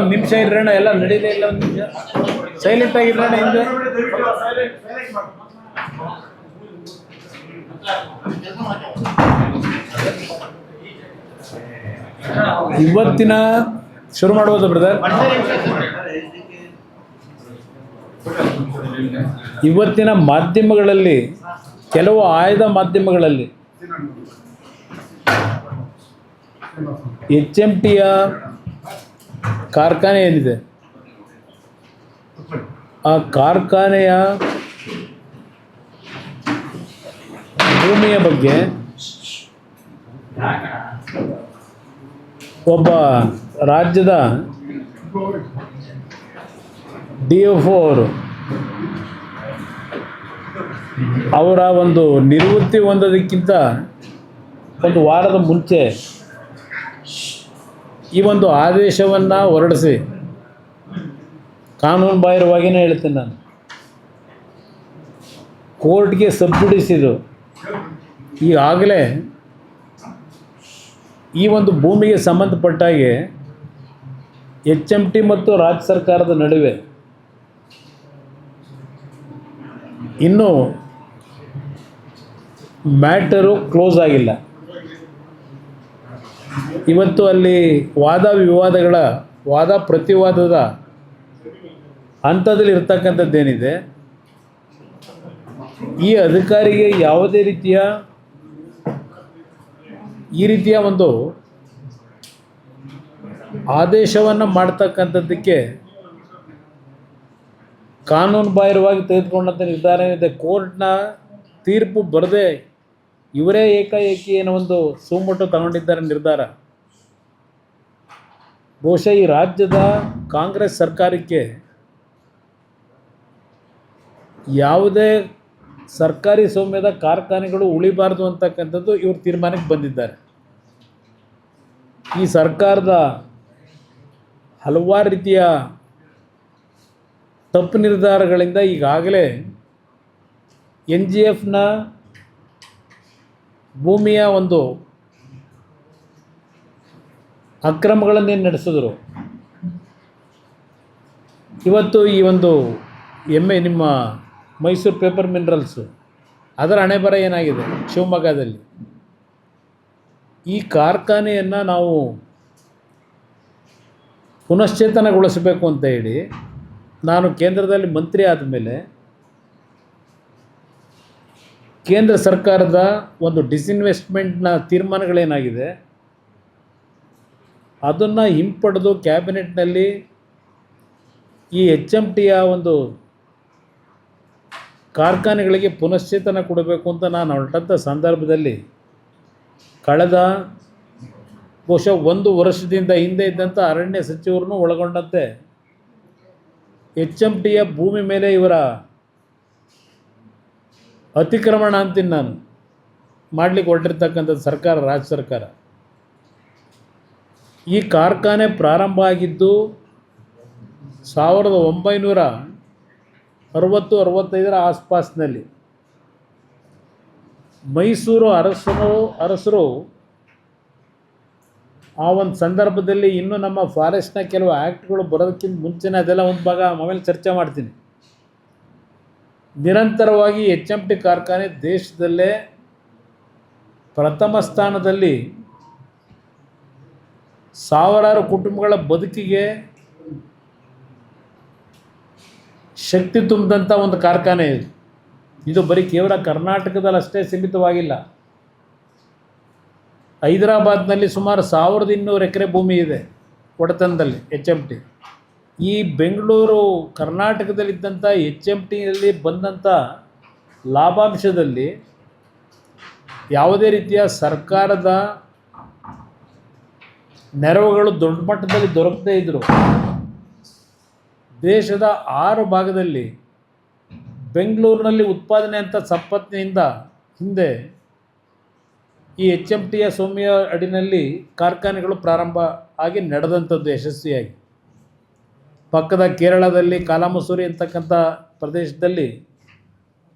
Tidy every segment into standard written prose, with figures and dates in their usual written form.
ಒಂದು ನಿಮಿಷ ಇರೋಣ, ಎಲ್ಲ ನಡೀದೇ ಇಲ್ಲ. ಒಂದು ನಿಮಿಷ ಸೈಲೆಂಟ್ ಆಗಿರೋಣ ಹಿಂದೆ. ಇವತ್ತಿನ ಶುರು ಮಾಡ್ಬೋದು ಬ್ರದರ್. ಇವತ್ತಿನ ಮಾಧ್ಯಮಗಳಲ್ಲಿ, ಕೆಲವು ಆಯ್ದ ಮಾಧ್ಯಮಗಳಲ್ಲಿ HMTಯ ಕಾರ್ಖಾನೆ ಏನಿದೆ, ಆ ಕಾರ್ಖಾನೆಯ ಭೂಮಿಯ ಬಗ್ಗೆ ಒಬ್ಬ ರಾಜ್ಯದ DFO ಅವರ ಒಂದು ನಿವೃತ್ತಿ ಹೊಂದೋದಕ್ಕಿಂತ ಒಂದು ವಾರದ ಮುಂಚೆ ಈ ಒಂದು ಆದೇಶವನ್ನು ಹೊರಡಿಸಿ, ಕಾನೂನು ಬಾಹಿರವಾಗಿಯೇ ಹೇಳ್ತೀನಿ ನಾನು, ಕೋರ್ಟ್ಗೆ ಸಬ್ಸಿಡಿಸಿದ್ರು. ಈಗಾಗಲೇ ಈ ಒಂದು ಭೂಮಿಗೆ ಸಂಬಂಧಪಟ್ಟಾಗೆ HMT ಮತ್ತು ರಾಜ್ಯ ಸರ್ಕಾರದ ನಡುವೆ ಇನ್ನೂ ಮ್ಯಾಟರು ಕ್ಲೋಸ್ ಆಗಿಲ್ಲ. ಇವತ್ತು ಅಲ್ಲಿ ವಾದ ಪ್ರತಿವಾದದ ಹಂತದಲ್ಲಿ ಇರ್ತಕ್ಕಂಥದ್ದೇನಿದೆ, ಈ ಅಧಿಕಾರಿಗೆ ಯಾವುದೇ ಈ ರೀತಿಯ ಒಂದು ಆದೇಶವನ್ನು ಮಾಡ್ತಕ್ಕಂಥದ್ದಕ್ಕೆ ಕಾನೂನು ಬಾಹಿರವಾಗಿ ತೆಗೆದುಕೊಂಡಂಥ ನಿರ್ಧಾರ ಏನಿದೆ, ಕೋರ್ಟ್ನ ತೀರ್ಪು ಬರದೆ ಇವರೇ ಏಕಾಏಕಿ ಏನೋ ಒಂದು ಸುಮೋಟೋ ತಗೊಂಡಿದ್ದಾರೆ ನಿರ್ಧಾರ. ಬಹುಶಃ ಈ ರಾಜ್ಯದ ಕಾಂಗ್ರೆಸ್ ಸರ್ಕಾರಕ್ಕೆ ಯಾವುದೇ ಸರ್ಕಾರಿ ಸ್ವಾಮ್ಯದ ಕಾರ್ಖಾನೆಗಳು ಉಳಿಬಾರ್ದು ಅಂತಕ್ಕಂಥದ್ದು ಇವರು ತೀರ್ಮಾನಕ್ಕೆ ಬಂದಿದ್ದಾರೆ. ಈ ಸರ್ಕಾರದ ಹಲವಾರು ರೀತಿಯ ತಪ್ಪು ನಿರ್ಧಾರಗಳಿಂದ ಈಗಾಗಲೇ NGFನ ಭೂಮಿಯ ಒಂದು ಅಕ್ರಮಗಳನ್ನೇನು ನಡೆಸಿದ್ರು, ಇವತ್ತು ಈ ಒಂದು ನಿಮ್ಮ ಮೈಸೂರು ಪೇಪರ್ ಮಿನರಲ್ಸು ಅದರ ಹಣೆಬರ ಏನಾಗಿದೆ ಶಿವಮೊಗ್ಗದಲ್ಲಿ. ಈ ಕಾರ್ಖಾನೆಯನ್ನು ನಾವು ಪುನಶ್ಚೇತನಗೊಳಿಸಬೇಕು ಅಂತ ಹೇಳಿ ನಾನು ಕೇಂದ್ರದಲ್ಲಿ ಮಂತ್ರಿ ಆದಮೇಲೆ ಕೇಂದ್ರ ಸರ್ಕಾರದ ಒಂದು ಡಿಸ್ಇನ್ವೆಸ್ಟ್ಮೆಂಟ್ನ ತೀರ್ಮಾನಗಳೇನಾಗಿದೆ ಅದನ್ನು ಹಿಂಪಡೆದು ಕ್ಯಾಬಿನೆಟ್ನಲ್ಲಿ ಈ HMTಯ ಒಂದು ಕಾರ್ಖಾನೆಗಳಿಗೆ ಪುನಶ್ಚೇತನ ಕೊಡಬೇಕು ಅಂತ ನಾನು ಹೊರಟಂಥ ಸಂದರ್ಭದಲ್ಲಿ ಕಳೆದ ಬಹುಶಃ 1 ವರ್ಷದಿಂದ ಹಿಂದೆ ಇದ್ದಂಥ ಅರಣ್ಯ ಸಚಿವರನ್ನು ಒಳಗೊಂಡಂತೆ HMTಯ ಭೂಮಿ ಮೇಲೆ ಇವರ ಅತಿಕ್ರಮಣ ಅಂತೀನಿ ನಾನು ಮಾಡಲಿಕ್ಕೆ ಹೊರಟಿರ್ತಕ್ಕಂಥದ್ದು ಸರ್ಕಾರ, ರಾಜ್ಯ ಸರ್ಕಾರ. ಈ ಕಾರ್ಖಾನೆ ಪ್ರಾರಂಭ ಆಗಿದ್ದು 1960-65 ಆಸ್ಪಾಸ್ನಲ್ಲಿ. ಮೈಸೂರು ಅರಸರು ಆ ಒಂದು ಸಂದರ್ಭದಲ್ಲಿ ಇನ್ನೂ ನಮ್ಮ ಫಾರೆಸ್ಟ್ನ ಕೆಲವು ಆ್ಯಕ್ಟ್ಗಳು ಬರೋದಕ್ಕಿಂತ ಮುಂಚೆನೇ, ಅದೆಲ್ಲ ಒಂದು ಭಾಗ ಆಮೇಲೆ ಚರ್ಚೆ ಮಾಡ್ತೀನಿ, ನಿರಂತರವಾಗಿ HMT ಕಾರ್ಖಾನೆ ದೇಶದಲ್ಲೇ ಪ್ರಥಮ ಸ್ಥಾನದಲ್ಲಿ ಸಾವಿರಾರು ಕುಟುಂಬಗಳ ಬದುಕಿಗೆ ಶಕ್ತಿ ತುಂಬಿದಂಥ ಒಂದು ಕಾರ್ಖಾನೆ ಇದು. ಇದು ಬರೀ ಕೇವಲ ಕರ್ನಾಟಕದಲ್ಲಿ ಅಷ್ಟೇ ಸೀಮಿತವಾಗಿಲ್ಲ. ಹೈದರಾಬಾದ್ನಲ್ಲಿ ಸುಮಾರು 1200 ಎಕರೆ ಭೂಮಿ ಇದೆ ಒಡೆತನದಲ್ಲಿ HMT. ಈ ಬೆಂಗಳೂರು ಕರ್ನಾಟಕದಲ್ಲಿದ್ದಂಥ HMTಯಲ್ಲಿ ಬಂದಂಥ ಲಾಭಾಂಶದಲ್ಲಿ ಯಾವುದೇ ರೀತಿಯ ಸರ್ಕಾರದ ನೆರವುಗಳು ದೊಡ್ಡ ಮಟ್ಟದಲ್ಲಿ ದೊರಕದೇ ಇದ್ದರು. ದೇಶದ 6 ಭಾಗದಲ್ಲಿ ಬೆಂಗಳೂರಿನಲ್ಲಿ ಉತ್ಪಾದನೆ ಅಂತ ಸಂಪತ್ತಿನಿಂದ ಹಿಂದೆ ಈ HMTಯ ಸ್ವಾಮ್ಯ ಅಡಿನಲ್ಲಿ ಕಾರ್ಖಾನೆಗಳು ಪ್ರಾರಂಭ ಆಗಿ ನಡೆದಂಥದ್ದು ಯಶಸ್ವಿಯಾಗಿ. ಪಕ್ಕದ ಕೇರಳದಲ್ಲಿ ಕಾಲಾಮಸೂರಿ ಅಂತಕ್ಕಂಥ ಪ್ರದೇಶದಲ್ಲಿ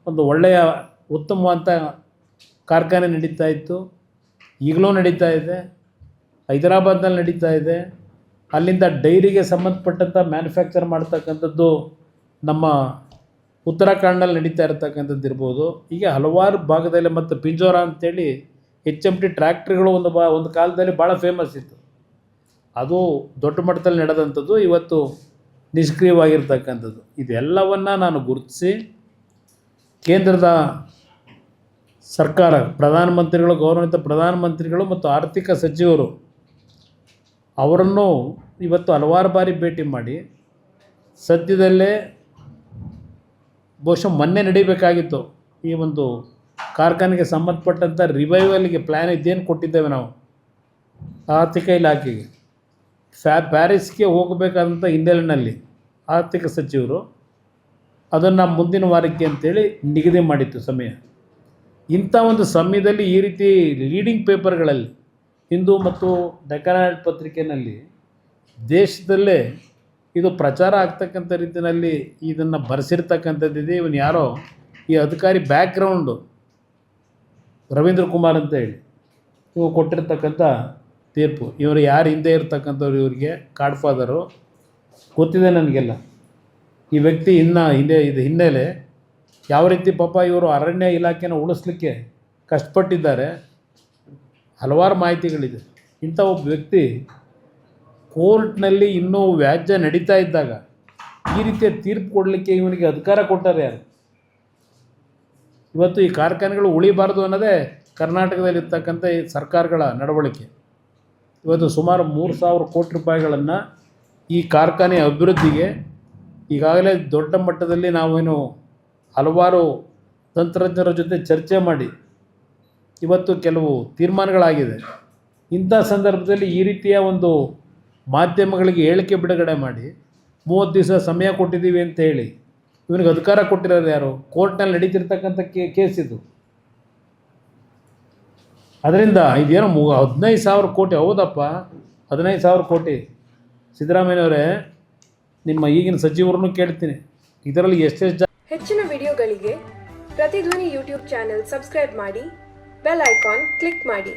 ಒಂದು ಒಳ್ಳೆಯ ಉತ್ತಮವಾದಂಥ ಕಾರ್ಖಾನೆ ನಡೀತಾ ಇತ್ತು, ಈಗಲೂ ನಡೀತಾ ಇದೆ. ಹೈದರಾಬಾದ್ನಲ್ಲಿ ನಡೀತಾ ಇದೆ. ಅಲ್ಲಿಂದ ಡೈರಿಗೆ ಸಂಬಂಧಪಟ್ಟಂಥ ಮ್ಯಾನುಫ್ಯಾಕ್ಚರ್ ಮಾಡ್ತಕ್ಕಂಥದ್ದು ನಮ್ಮ ಉತ್ತರಾಖಂಡಲ್ಲಿ ನಡೀತಾ ಇರತಕ್ಕಂಥದ್ದು ಇರ್ಬೋದು. ಹೀಗೆ ಹಲವಾರು ಭಾಗದಲ್ಲಿ ಮತ್ತು ಪಿಂಜೋರ ಅಂತೇಳಿ HMT ಟ್ರ್ಯಾಕ್ಟ್ರಿಗಳು ಒಂದು ಕಾಲದಲ್ಲಿ ಭಾಳ ಫೇಮಸ್ ಇತ್ತು. ಅದು ದೊಡ್ಡ ಮಟ್ಟದಲ್ಲಿ ನಡೆದಂಥದ್ದು, ಇವತ್ತು ನಿಷ್ಕ್ರಿಯವಾಗಿರ್ತಕ್ಕಂಥದ್ದು. ಇದೆಲ್ಲವನ್ನು ನಾನು ಗುರುತಿಸಿ ಕೇಂದ್ರದ ಸರ್ಕಾರ, ಪ್ರಧಾನಮಂತ್ರಿಗಳು, ಗೌರವಾನ್ವಿತ ಪ್ರಧಾನಮಂತ್ರಿಗಳು ಮತ್ತು ಆರ್ಥಿಕ ಸಚಿವರು ಅವರನ್ನು ಇವತ್ತು ಹಲವಾರು ಬಾರಿ ಭೇಟಿ ಮಾಡಿ ಸದ್ಯದಲ್ಲೇ ಬಹುಶಃ ಮೊನ್ನೆ ನಡೀಬೇಕಾಗಿತ್ತು ಈ ಒಂದು ಕಾರ್ಖಾನೆಗೆ ಸಂಬಂಧಪಟ್ಟಂಥ ರಿವೈವಲ್ಗೆ ಪ್ಲ್ಯಾನ್ ಇದೇನು ಕೊಟ್ಟಿದ್ದೇವೆ ನಾವು ಆರ್ಥಿಕ ಇಲಾಖೆಗೆ, ಪ್ಯಾರಿಸ್ಗೆ ಹೋಗಬೇಕಾದಂಥ ಹಿನ್ನೆಲೆಯಲ್ಲಿ ಆರ್ಥಿಕ ಸಚಿವರು ಅದನ್ನು ಮುಂದಿನ ವಾರಕ್ಕೆ ಅಂತೇಳಿ ನಿಗದಿ ಮಾಡಿತ್ತು ಸಮಯ. ಇಂಥ ಒಂದು ಸಮಯದಲ್ಲಿ ಈ ರೀತಿ ಲೀಡಿಂಗ್ ಪೇಪರ್ಗಳಲ್ಲಿ ಹಿಂದೂ ಮತ್ತು ಡೆಕ್ಕನ್ ಹೆರಾಲ್ಡ್ ಪತ್ರಿಕೆಯಲ್ಲಿ ದೇಶದಲ್ಲೇ ಇದು ಪ್ರಚಾರ ಆಗ್ತಕ್ಕಂಥ ರೀತಿಯಲ್ಲಿ ಇದನ್ನು ಬರೆಸಿರ್ತಕ್ಕಂಥದ್ದಿದೆ. ಇವನು ಯಾರೋ ಈ ಅಧಿಕಾರಿ ಬ್ಯಾಕ್ಗ್ರೌಂಡು ರವೀಂದ್ರ ಕುಮಾರ್ ಅಂತ ಹೇಳಿ ಇವು ಕೊಟ್ಟಿರ್ತಕ್ಕಂಥ ತೀರ್ಪು. ಇವರು ಯಾರು ಹಿಂದೆ ಇರ್ತಕ್ಕಂಥವ್ರು, ಇವರಿಗೆ ಕಾಡ್ ಫಾದರು ಗೊತ್ತಿದೆ ನನಗೆಲ್ಲ. ಈ ವ್ಯಕ್ತಿ ಇದು ಹಿನ್ನೆಲೆ ಯಾವ ರೀತಿ ಪಾಪ ಇವರು ಅರಣ್ಯ ಇಲಾಖೆನ ಉಳಿಸ್ಲಿಕ್ಕೆ ಕಷ್ಟಪಟ್ಟಿದ್ದಾರೆ, ಹಲವಾರು ಮಾಹಿತಿಗಳಿದೆ. ಇಂಥ ಒಬ್ಬ ವ್ಯಕ್ತಿ ಕೋರ್ಟ್ನಲ್ಲಿ ಇನ್ನೂ ವ್ಯಾಜ್ಯ ನಡೀತಾ ಇದ್ದಾಗ ಈ ರೀತಿಯ ತೀರ್ಪು ಕೊಡಲಿಕ್ಕೆ ಇವನಿಗೆ ಅಧಿಕಾರ ಕೊಟ್ಟಾರೆ ಯಾರು? ಇವತ್ತು ಈ ಕಾರ್ಖಾನೆಗಳು ಉಳಿಬಾರ್ದು ಅನ್ನೋದೇ ಕರ್ನಾಟಕದಲ್ಲಿರ್ತಕ್ಕಂಥ ಈ ಸರ್ಕಾರಗಳ ನಡವಳಿಕೆ. ಇವತ್ತು ಸುಮಾರು 3,000 ಕೋಟಿ ರೂಪಾಯಿಗಳನ್ನು ಈ ಕಾರ್ಖಾನೆ ಅಭಿವೃದ್ಧಿಗೆ ಈಗಾಗಲೇ ದೊಡ್ಡ ಮಟ್ಟದಲ್ಲಿ ನಾವೇನು ಹಲವಾರು ತಂತ್ರಜ್ಞರ ಜೊತೆ ಚರ್ಚೆ ಮಾಡಿ ಇವತ್ತು ಕೆಲವು ತೀರ್ಮಾನಗಳಾಗಿದೆ. ಇಂಥ ಸಂದರ್ಭದಲ್ಲಿ ಈ ರೀತಿಯ ಒಂದು ಮಾಧ್ಯಮಗಳಿಗೆ ಹೇಳಿಕೆ ಬಿಡುಗಡೆ ಮಾಡಿ 30 ದಿವಸ ಸಮಯ ಕೊಟ್ಟಿದ್ದೀವಿ ಅಂತ ಹೇಳಿ ಇವನಿಗೆ ಅಧಿಕಾರ ಕೊಟ್ಟಿರೋದು ಯಾರು? ಕೋರ್ಟ್ನಲ್ಲಿ ನಡೀತಿರ್ತಕ್ಕಂಥ ಕೇಸ್ ಇದು. ಅದರಿಂದ ಇದೇನೋ 15,000 ಕೋಟಿ, ಹೌದಪ್ಪ 15,000 ಕೋಟಿ. ಸಿದ್ದರಾಮಯ್ಯನವರೇ, ನಿಮ್ಮ ಈಗಿನ ಸಚಿವರನ್ನು ಕೇಳ್ತೀನಿ, ಇದರಲ್ಲಿ ಎಷ್ಟೆಷ್ಟು ಹೆಚ್ಚಿನ ವಿಡಿಯೋಗಳಿಗೆ ಪ್ರತಿಧ್ವನಿ ಯೂಟ್ಯೂಬ್ ಚಾನೆಲ್ ಸಬ್ಸ್ಕ್ರೈಬ್ ಮಾಡಿ, ಬೆಲ್ ಐಕಾನ್ ಕ್ಲಿಕ್ ಮಾಡಿ.